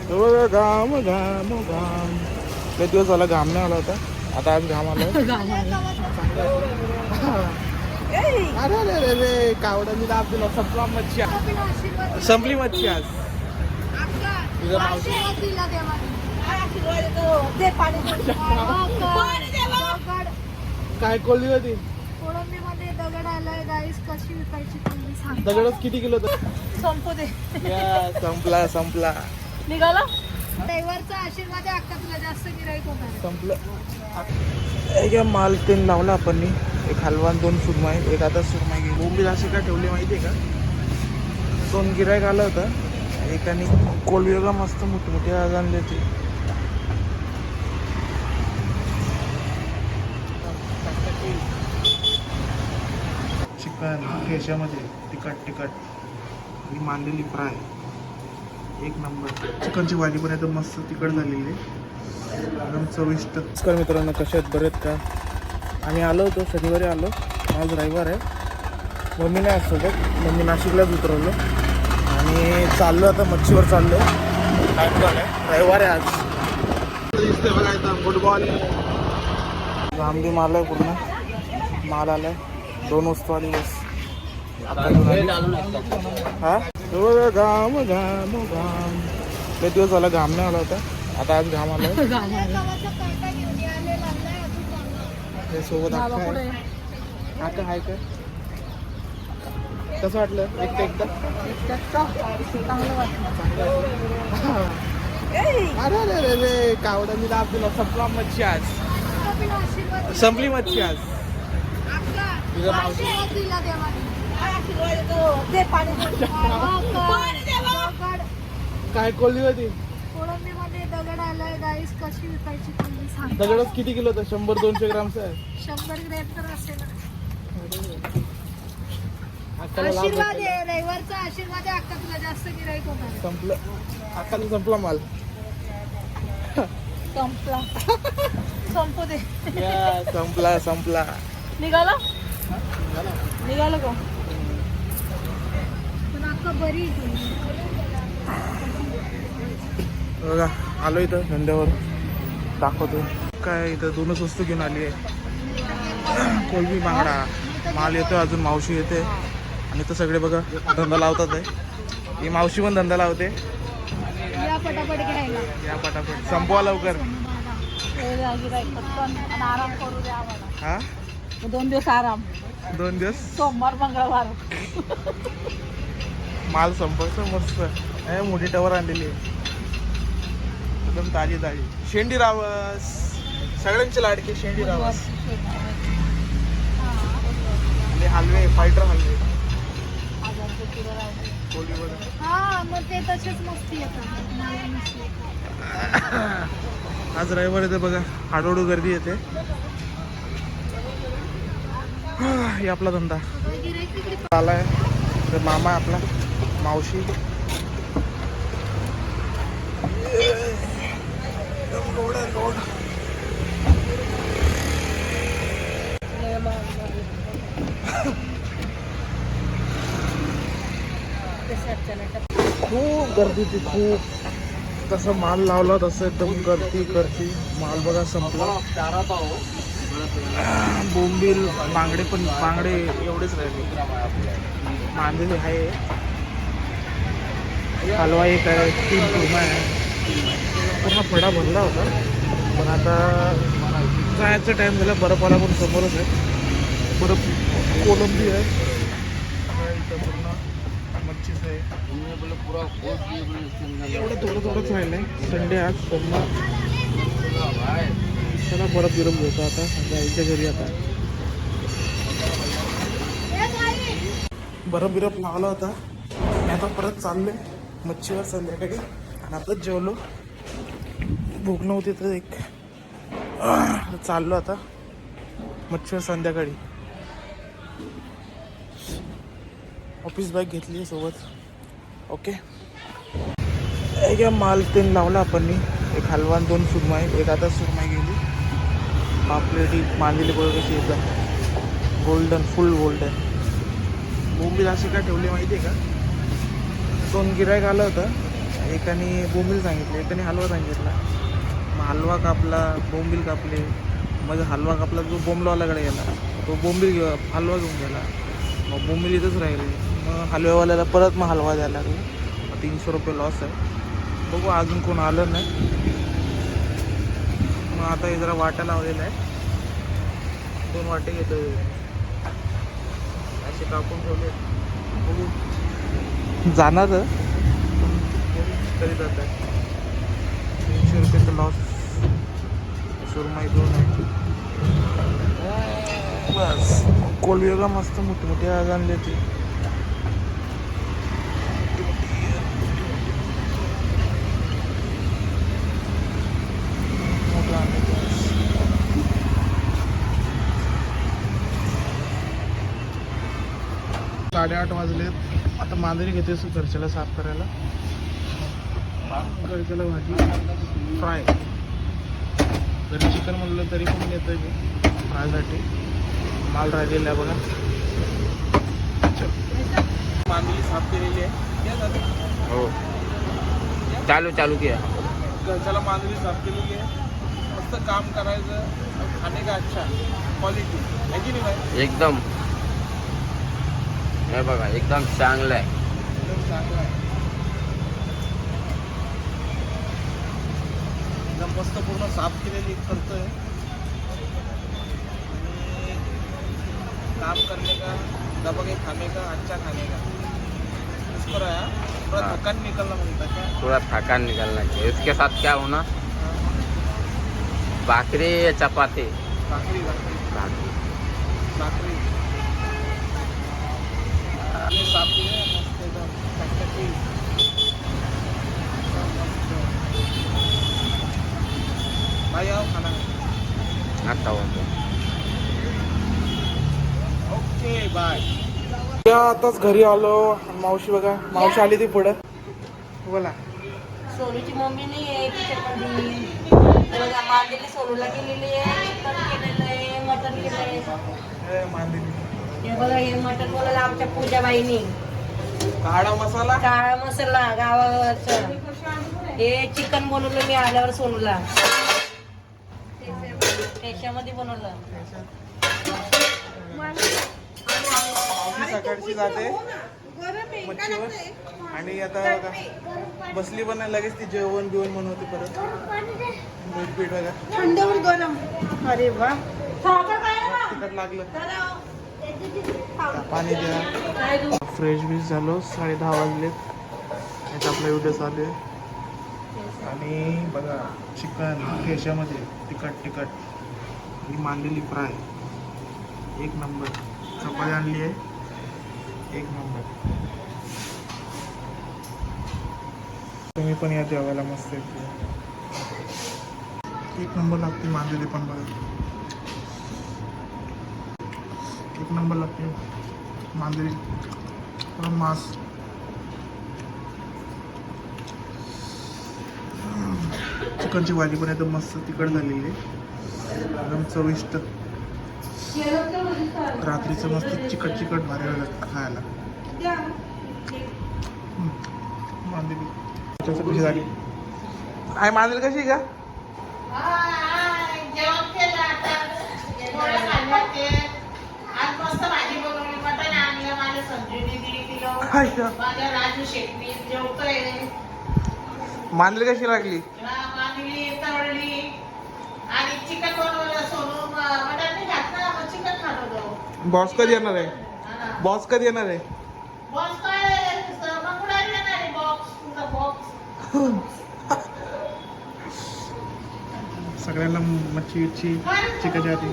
बघा घाम घाम घाम. लय दिवस झाला घाम नाही आला होता, आता आज घाम आला. अरे अरे अरे अरे कावडा मी दाब दिला. संपला मच्छी, संपली मच्छी आज. तुझं मावशी काय कोल्ही होती. कोळंबीमध्ये दगड आलाय गाईस, कशी विकायची तुम्ही सांग. दगडच किती किलो होतं? संपू दे. संपला संपला. निघाला ड्रायव्हरचा आशीर्वाद आहे. अक्का तुला जास्त गिराईक होणार. संपलं. एक माल तेल लावला आपण. एक हलवान, 2 सुरमाई, एक आता सुरमाई गेली. बोंबील असे का ठेवले माहिती आहे का? 2 गिरायक आलं होतं. एकाने कोळी बघा मस्त मोठी मोठी आज आणली होती. चिकन ठेच्यामध्ये तिखट ही मांडलेली फ्राय एक नंबर. चिकनची भाजी पण एकदम मस्त तिखट झालेली आहे, एकदम चविष्ट. नमस्कार मित्रांनो, कशा आहेत? बरेत का? आम्ही आलो होतो शनिवारी आलो, आज रविवार आहे. मम्मी नाही सोबत, मम्मी नाशिकलाच उतरवलं आणि चाललो आता मच्छीवर चाललो. टाईम झाला आहे, रविवार आहे आज. दिसते बघा इथं फुटबॉल लांबी माल आहे, पूर्ण माल आलाय. 2 वस्तू आली बस. हा घाम घाम घाम. लय दिवस झाला घाम नाही आला होता, आता आज घाम आला. सोबत आता आहे का? कसं वाटलं? एकदा अरे अरे अरे अरे कावडा मी दाब दिला. संपला मच्छी आज, संपली मच्छी आज. तुझं मावशी काय कोल्ही होती. कोळंबीमध्ये दगड आलाय गाईस, कशी विकायची तुम्ही सांग. दगडच किती किलो होतं? 100-200 ग्रामचं आहे. 100 ग्रॅम तर असेल. अक्काला लाभ आशीर्वाद भेटला. आहे, रविवारचा आशीर्वाद आहे. अक्का तुला जास्त गिराईक होणार. संपलं. अक्काला संपला माल. संपला. संपू दे. संपला संपला. निघाला निघालं का? पण अक्का बरी आहे तुम्ही. बघा आलो इथं धंद्यावर, दाखवतो काय. इथं 2च वस्तू घेऊन आली आहे. कोलबी बांगडा माल येतो, अजून मावशी येते आणि इथं सगळे बघा धंदा लावतात आहे. ही मावशी पण धंदा लावते. या पटापट घ्यायला. या पटापट संपवा लवकर. आराम करू द्या आम्हाला. हा 2 दिवस आराम. 2 दिवस सोमवार मंगळवार माल संपवायचं मस्त. मोठी टवर आणलेली आहे, एकदम ताजी ताजी. शेंडी रावस, सगळ्यांचे लाडके शेंडी रावस. आणि हलवे, फायटर हलवे. कोली वगैरे. हा मग ते तसेच मस्ती येतात. आज रविवार येते बघा, हळूहळू गर्दी येते. हे आपला धंदा आलाय. तर मामा आपला, मावशी. खूप गर्दी ती खूप. तसं माल लावला तसं एकदम गर्दी. माल बघा संपला. बोंबील बांगडे पण, बांगडे एवढेच राहिले. मांदेली आहे, हलवा एक आहे, 3 कुर्मा आहे. पूर्ण फडा भरला होता, पण आता जायचं टाईम झाला. बर्फाला पण समोरच आहे. बर्फ कोलंबी आहे इथं, पूर्ण मच्छीच आहे. एवढं थोडंच राहिलं आहे. संडे आज, सोमवार. चला परत विरम घेतो आता जायच्या घरी. आता बर्फ लावला होता. मी आता परत चाललोय मच्छीवर संध्याकाळी. आणि आताच जेवलो, भूक नव्हती तर एक चाललो आता मच्छीवर संध्याकाळी. ऑफिस बॅग घेतली सोबत. ओके. एक माल तेल लावला आपण. एक हलवान, 2 सुरमाई, एक आता सुरमाई गेली. पापलेटी मांदिली बघ कशी एकदम गोल्डन, फुल गोल्डन. बोंबील अशी का ठेवली माहिती आहे का? 2 गिरायक आलं होतं. एकाने बोंबील सांगितले, एकाने हलवा सांगितला. मग हलवा कापला, बोंबील कापले. मग हलवा कापला जो बोंबलवाल्याकडे गेला, तो बोंबील हलवा घेऊन गेला. मग बोंबील इथंच राहिले. मग हलव्यावाल्याला परत मग हलवा द्यायला लागला. मग 300 रुपये लॉस आहे. बघू अजून कोण आलं नाही. मग आता हे जरा वाटा लावलेला आहे. 2 वाटे घेतो असे कापून ठेवले. बघू जाणार तरी जात आहे. 300 रुपयाचा लॉस. सुरमई 2 आहे. बस कोलबी बघा मस्त मोठी मोठी आज आणली ती. मोठं आणले ती. 8:30 वाजलेत. आता मांजरी घेते घरच्याला साफ करायला. घरच्याला भाजी फ्राय. घरी चिकन म्हणलं तरी पण येतं की फ्रायसाठी. माल राहिलेला आहे बघा. मांजरी साफ केलेली आहे. हो चालू किया. घरच्याला मांजरी साफ केलेली आहे. मस्त काम करायचं. खाणे का अच्छा क्वालिटी आहे की नाही भाई? एकदम हे बघा एकदम चांगलं आहे. एकदम चांगलं आहे. एकदम मस्त पूर्ण साफ केलेली करतोय. आणि काम करने का दबा के खाने का अच्छा खाने का इसको रहा थोड़ा हाँ. थकान निकलना मिलता है. थोड़ा थकान निकलना चाहिए. इसके साथ क्या होना, भाकरी या चपाती. भाकरी भाकरी भाकरी. भाकरी आणि साफ केले मस्त एकदम टकटकीत. मस्त. भाई आओ खाना. आता होतो. Okay bye. आताच घरी आलो. मावशी बघा, मावशी आली ती पुढं. बोला. सोनूची मम्मी नाही आहे तिच्यामध्ये. बघा मांदेली सोनूला गेलेली आहे, चिकन केलेलं आहे, मटन केलंय. मांदिली हे बघा हे मटन बोलायला आमच्या पूजाबाईनी. काळा मसाला. काळा मसाला गावाचं. हे चिकन बनवलं मी आल्यावर सोनूला. त्याच्यामध्ये बनवलं. मावशी सकाळची जाते मच्छीवर. आणि आता बघा बसली पण नाही, लगेच ती जेवण बिवण बनवते परत. मीठ पीठ बघा थंडवर गरम. अरे वा. तिखट लागलं. पाणी द्या. फ्रेश बीस झालो. 10:30 वाजलेत. याचा आपला व्हिडिओ चालू आहे. आणि बघा चिकन ठेच्यामध्ये तिखट ही मांडलेली फ्राय 1 नंबर. चपाती आणली आहे 1 नंबर. तुम्ही पण या जेवायला मस्त येते. 1 नंबर लागते मांडलेली पण बघा. 1 नंबर लागते मांजरी. मांस चिकनची भाजी पण एकदम मस्त तिखट झालेली आहे. एकदम चविष्ट. रात्रीचं मस्त चिकट भारी लागतं खायला. मांजरी कशी झाली आहे? मांजरी कशी का? जेवण केलं आता. आज मस्त भाजी बनवली. मटण आणलं माझ्या संजीवनी 1.5 किलो. माझ्या राजू शेट्टी जेवतोय. मांजरी कशी लागली? मांदली तळली आणि चिकन बनवलं. सोनू मटण नाही खात ना, मग चिकन खात होतो. बॉस कधी येणार आहे? बॉस कधी येणार आहे? बॉक्स काय मग कुणाला येणार आहे? बॉक्स तुझा बॉक्स. सगळ्यांना मच्छी चिकनची आधी